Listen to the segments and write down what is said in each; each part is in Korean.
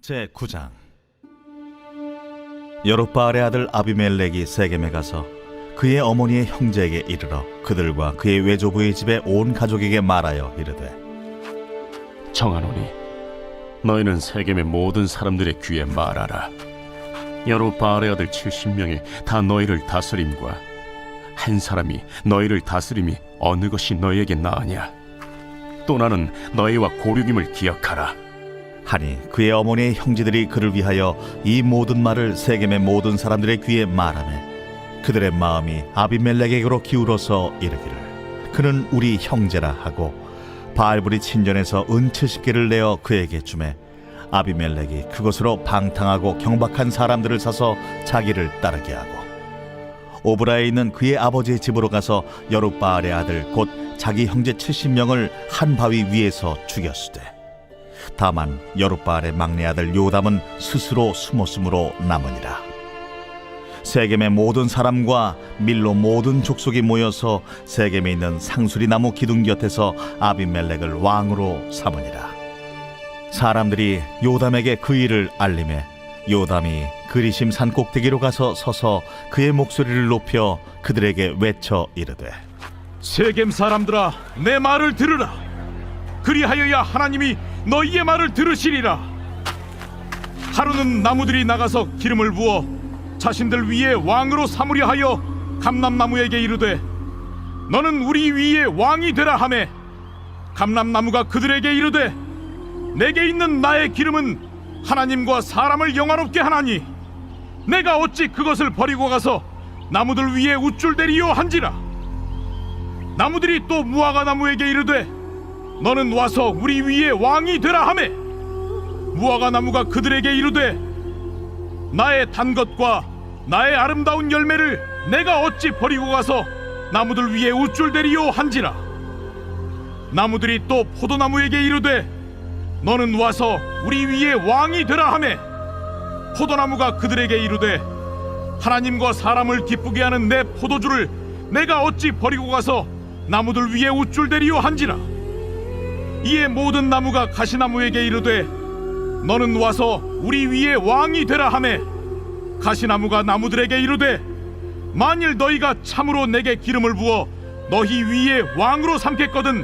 제9장. 여룻바알의 아들 아비멜렉이 세겜에 가서 그의 어머니의 형제에게 이르러 그들과 그의 외조부의 집에 온 가족에게 말하여 이르되, 청하노니 너희는 세겜의 모든 사람들의 귀에 말하라. 여룻바알의 아들 70명이 다 너희를 다스림과 한 사람이 너희를 다스림이 어느 것이 너희에게 나으냐? 또 나는 너희와 고륙임을 기억하라. 하니 그의 어머니의 형제들이 그를 위하여 이 모든 말을 세겜의 모든 사람들의 귀에 말하매 그들의 마음이 아비멜렉에게로 기울어서 이르기를, 그는 우리 형제라 하고 바알불이 친전에서 은 70개를 내어 그에게 주매 아비멜렉이 그것으로 방탕하고 경박한 사람들을 사서 자기를 따르게 하고 오브라에 있는 그의 아버지의 집으로 가서 여룻바알의 아들 곧 자기 형제 70명을 한 바위 위에서 죽였으되, 다만 여룻바알의 막내 아들 요담은 스스로 숨었으므로 남으니라. 세겜의 모든 사람과 밀로 모든 족속이 모여서 세겜에 있는 상수리 나무 기둥 곁에서 아비멜렉을 왕으로 삼으니라. 사람들이 요담에게 그 일을 알림해 요담이 그리심 산 꼭대기로 가서 서서 그의 목소리를 높여 그들에게 외쳐 이르되, 세겜 사람들아, 내 말을 들으라. 그리하여야 하나님이 너희의 말을 들으시리라. 하루는 나무들이 나가서 기름을 부어 자신들 위에 왕으로 삼으려 하여 감람나무에게 이르되, 너는 우리 위에 왕이 되라 하매 감람나무가 그들에게 이르되, 내게 있는 나의 기름은 하나님과 사람을 영화롭게 하나니 내가 어찌 그것을 버리고 가서 나무들 위에 우쭐대리요 한지라. 나무들이 또 무화과 나무에게 이르되, 너는 와서 우리 위에 왕이 되라 하매 무화과 나무가 그들에게 이르되, 나의 단 것과 나의 아름다운 열매를 내가 어찌 버리고 가서 나무들 위에 우쭐대리요 한지라. 나무들이 또 포도나무에게 이르되, 너는 와서 우리 위에 왕이 되라 하매 포도나무가 그들에게 이르되, 하나님과 사람을 기쁘게 하는 내 포도주를 내가 어찌 버리고 가서 나무들 위에 우쭐대리요 한지라. 이에 모든 나무가 가시나무에게 이르되, 너는 와서 우리 위에 왕이 되라 하매 가시나무가 나무들에게 이르되, 만일 너희가 참으로 내게 기름을 부어 너희 위에 왕으로 삼겠거든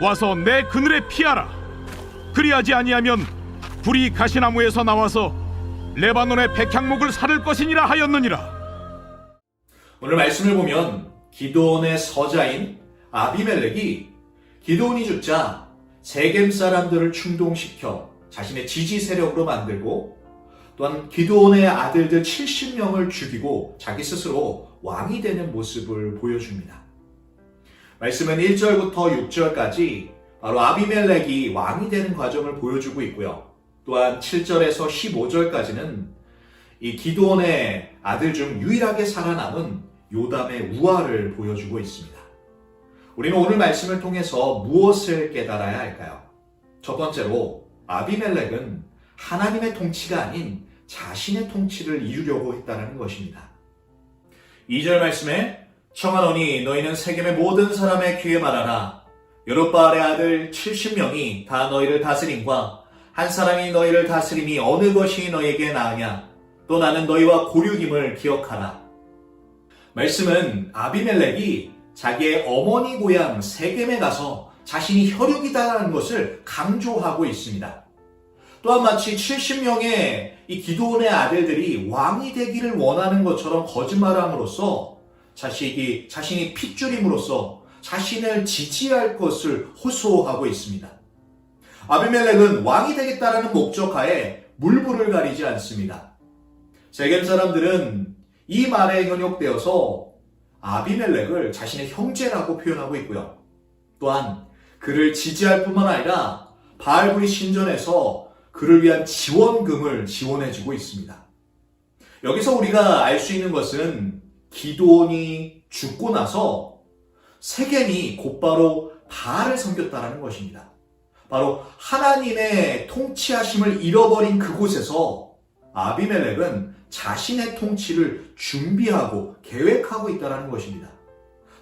와서 내 그늘에 피하라. 그리하지 아니하면 불이 가시나무에서 나와서 레바논의 백향목을 사를 것이니라 하였느니라. 오늘 말씀을 보면 기드온의 서자인 아비멜렉이 기드온이 죽자 세겜 사람들을 충동시켜 자신의 지지 세력으로 만들고, 또한 기드온의 아들들 70명을 죽이고 자기 스스로 왕이 되는 모습을 보여줍니다. 말씀은 1절부터 6절까지 바로 아비멜렉이 왕이 되는 과정을 보여주고 있고요. 또한 7절에서 15절까지는 이 기드온의 아들 중 유일하게 살아남은 요담의 우화를 보여주고 있습니다. 우리는 오늘 말씀을 통해서 무엇을 깨달아야 할까요? 첫 번째로 아비멜렉은 하나님의 통치가 아닌 자신의 통치를 이루려고 했다는 것입니다. 2절 말씀에, 청하노니 너희는 세겜의 모든 사람의 귀에 말하라. 여룻바알의 아들 70명이 다 너희를 다스림과 한 사람이 너희를 다스림이 어느 것이 너희에게 나으냐? 또 나는 너희와 고륙임을 기억하라. 말씀은 아비멜렉이 자기의 어머니 고향 세겜에 가서 자신이 혈육이다라는 것을 강조하고 있습니다. 또한 마치 70명의 이 기드온의 아들들이 왕이 되기를 원하는 것처럼 거짓말함으로써 자신이 핏줄임으로써 자신을 지지할 것을 호소하고 있습니다. 아비멜렉은 왕이 되겠다라는 목적하에 물불을 가리지 않습니다. 세겜 사람들은 이 말에 현혹되어서 아비멜렉을 자신의 형제라고 표현하고 있고요. 또한 그를 지지할 뿐만 아니라 바알불이 신전에서 그를 위한 지원금을 지원해주고 있습니다. 여기서 우리가 알 수 있는 것은 기드온이 죽고 나서 세겜이 곧바로 바알을 섬겼다는 것입니다. 바로 하나님의 통치하심을 잃어버린 그곳에서 아비멜렉은 자신의 통치를 준비하고 계획하고 있다는 것입니다.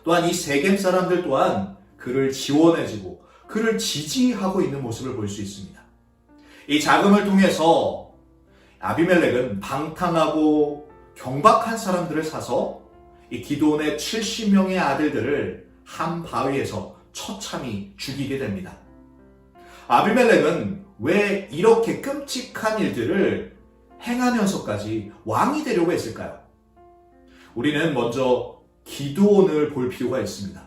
또한 이 세겜 사람들 또한 그를 지원해주고 그를 지지하고 있는 모습을 볼 수 있습니다. 이 자금을 통해서 아비멜렉은 방탕하고 경박한 사람들을 사서 이 기드온의 70명의 아들들을 한 바위에서 처참히 죽이게 됩니다. 아비멜렉은 왜 이렇게 끔찍한 일들을 행하면서까지 왕이 되려고 했을까요? 우리는 먼저 기드온을 볼 필요가 있습니다.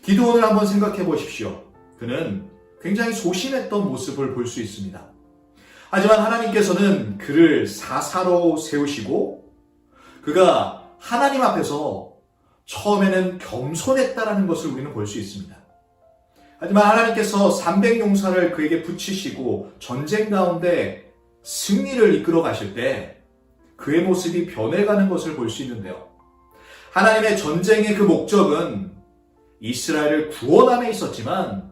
기드온을 한번 생각해 보십시오. 그는 굉장히 소심했던 모습을 볼 수 있습니다. 하지만 하나님께서는 그를 사사로 세우시고 그가 하나님 앞에서 처음에는 겸손했다라는 것을 우리는 볼 수 있습니다. 하지만 하나님께서 300용사를 그에게 붙이시고 전쟁 가운데 승리를 이끌어 가실 때 그의 모습이 변해가는 것을 볼 수 있는데요. 하나님의 전쟁의 그 목적은 이스라엘을 구원함에 있었지만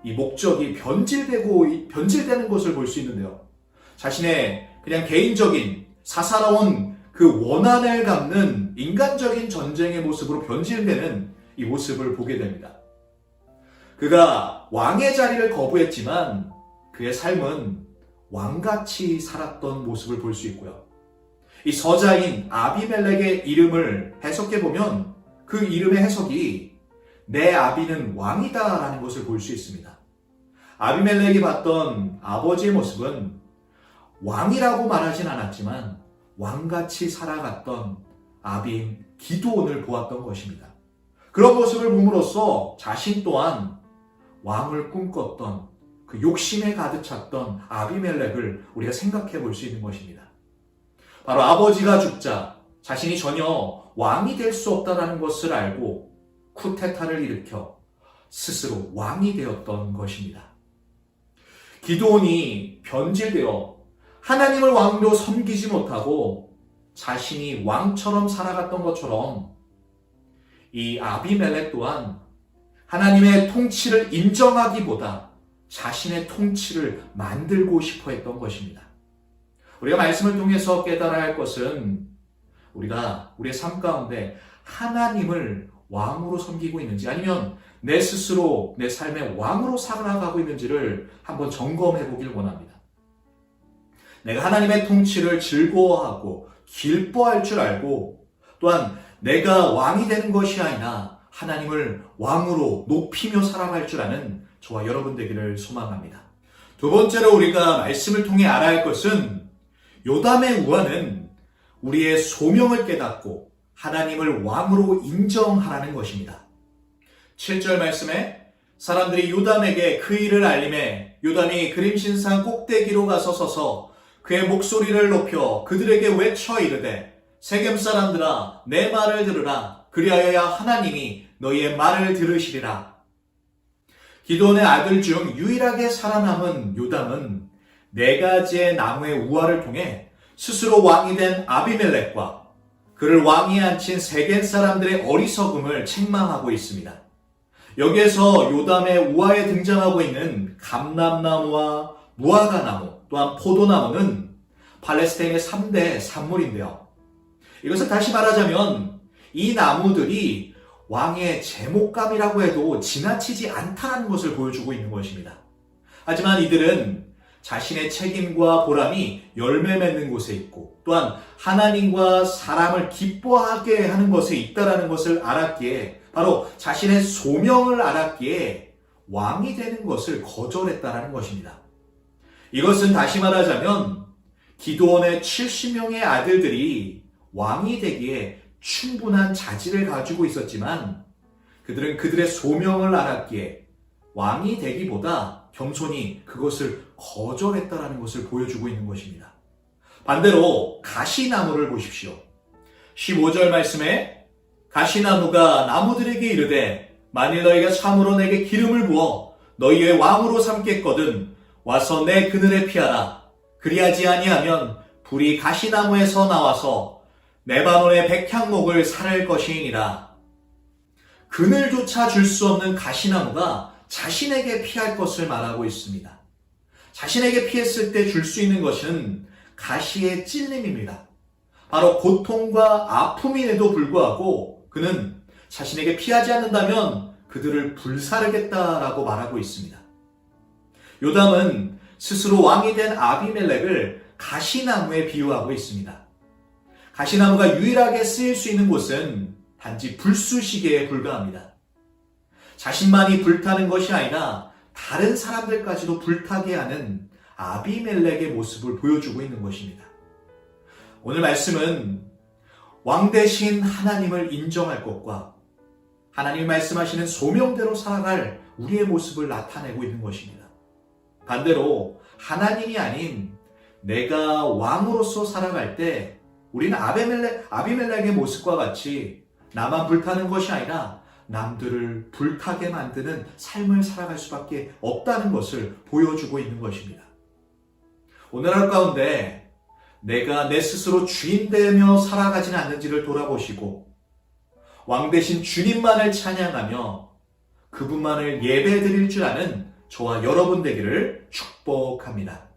이 목적이 변질되는 것을 볼 수 있는데요. 자신의 그냥 개인적인 사사로운 그 원한을 갚는 인간적인 전쟁의 모습으로 변질되는 이 모습을 보게 됩니다. 그가 왕의 자리를 거부했지만 그의 삶은 왕같이 살았던 모습을 볼 수 있고요. 이 서자인 아비멜렉의 이름을 해석해보면 그 이름의 해석이 내 아비는 왕이다라는 것을 볼 수 있습니다. 아비멜렉이 봤던 아버지의 모습은 왕이라고 말하진 않았지만 왕같이 살아갔던 아비인 기드온을 보았던 것입니다. 그런 모습을 봄으로써 자신 또한 왕을 꿈꿨던 그 욕심에 가득 찼던 아비멜렉을 우리가 생각해 볼 수 있는 것입니다. 바로 아버지가 죽자 자신이 전혀 왕이 될 수 없다는 것을 알고 쿠데타를 일으켜 스스로 왕이 되었던 것입니다. 기드온이 변질되어 하나님을 왕으로 섬기지 못하고 자신이 왕처럼 살아갔던 것처럼 이 아비멜렉 또한 하나님의 통치를 인정하기보다 자신의 통치를 만들고 싶어 했던 것입니다. 우리가 말씀을 통해서 깨달아야 할 것은 우리가 우리의 삶 가운데 하나님을 왕으로 섬기고 있는지 아니면 내 스스로 내 삶의 왕으로 살아가고 있는지를 한번 점검해 보길 원합니다. 내가 하나님의 통치를 즐거워하고 기뻐할 줄 알고 또한 내가 왕이 되는 것이 아니라 하나님을 왕으로 높이며 살아갈 줄 아는 저와 여러분 되기를 소망합니다. 두 번째로 우리가 말씀을 통해 알아야 할 것은 요담의 우화는 우리의 소명을 깨닫고 하나님을 왕으로 인정하라는 것입니다. 7절 말씀에 사람들이 요담에게 그 일을 알림해 요담이 그림신상 꼭대기로 가서 서서 그의 목소리를 높여 그들에게 외쳐 이르되 세겜 사람들아 내 말을 들으라 그리하여야 하나님이 너희의 말을 들으시리라. 기드온의 아들 중 유일하게 살아남은 요담은 4가지의 나무의 우화를 통해 스스로 왕이 된 아비멜렉과 그를 왕위에 앉힌 세겜 사람들의 어리석음을 책망하고 있습니다. 여기에서 요담의 우화에 등장하고 있는 감람나무와 무화과나무 또한 포도나무는 팔레스타인의 3대 산물인데요. 이것을 다시 말하자면 이 나무들이 왕의 제목감이라고 해도 지나치지 않다는 것을 보여주고 있는 것입니다. 하지만 이들은 자신의 책임과 보람이 열매 맺는 곳에 있고 또한 하나님과 사람을 기뻐하게 하는 것에 있다는 것을 알았기에 바로 자신의 소명을 알았기에 왕이 되는 것을 거절했다는 것입니다. 이것은 다시 말하자면 기드온의 70명의 아들들이 왕이 되기에 충분한 자질을 가지고 있었지만 그들은 그들의 소명을 알았기에 왕이 되기보다 겸손히 그것을 거절했다는 것을 보여주고 있는 것입니다. 반대로 가시나무를 보십시오. 15절 말씀에 가시나무가 나무들에게 이르되 만일 너희가 참으로 내게 기름을 부어 너희의 왕으로 삼겠거든 와서 내 그늘에 피하라. 그리하지 아니하면 불이 가시나무에서 나와서 레바논의 백향목을 살할 것이니라. 그늘조차 줄 수 없는 가시나무가 자신에게 피할 것을 말하고 있습니다. 자신에게 피했을 때 줄 수 있는 것은 가시의 찔림입니다. 바로 고통과 아픔임에도 불구하고 그는 자신에게 피하지 않는다면 그들을 불사르겠다라고 말하고 있습니다. 요담은 스스로 왕이 된 아비멜렉을 가시나무에 비유하고 있습니다. 가시나무가 유일하게 쓰일 수 있는 곳은 단지 불쑤시개에 불과합니다. 자신만이 불타는 것이 아니라 다른 사람들까지도 불타게 하는 아비멜렉의 모습을 보여주고 있는 것입니다. 오늘 말씀은 왕 대신 하나님을 인정할 것과 하나님 말씀하시는 소명대로 살아갈 우리의 모습을 나타내고 있는 것입니다. 반대로 하나님이 아닌 내가 왕으로서 살아갈 때 우리는 아비멜렉의 모습과 같이 나만 불타는 것이 아니라 남들을 불타게 만드는 삶을 살아갈 수밖에 없다는 것을 보여주고 있는 것입니다. 오늘 하루 가운데 내가 내 스스로 주인되며 살아가지는 않는지를 돌아보시고 왕 대신 주님만을 찬양하며 그분만을 예배드릴 줄 아는 저와 여러분 되기를 축복합니다.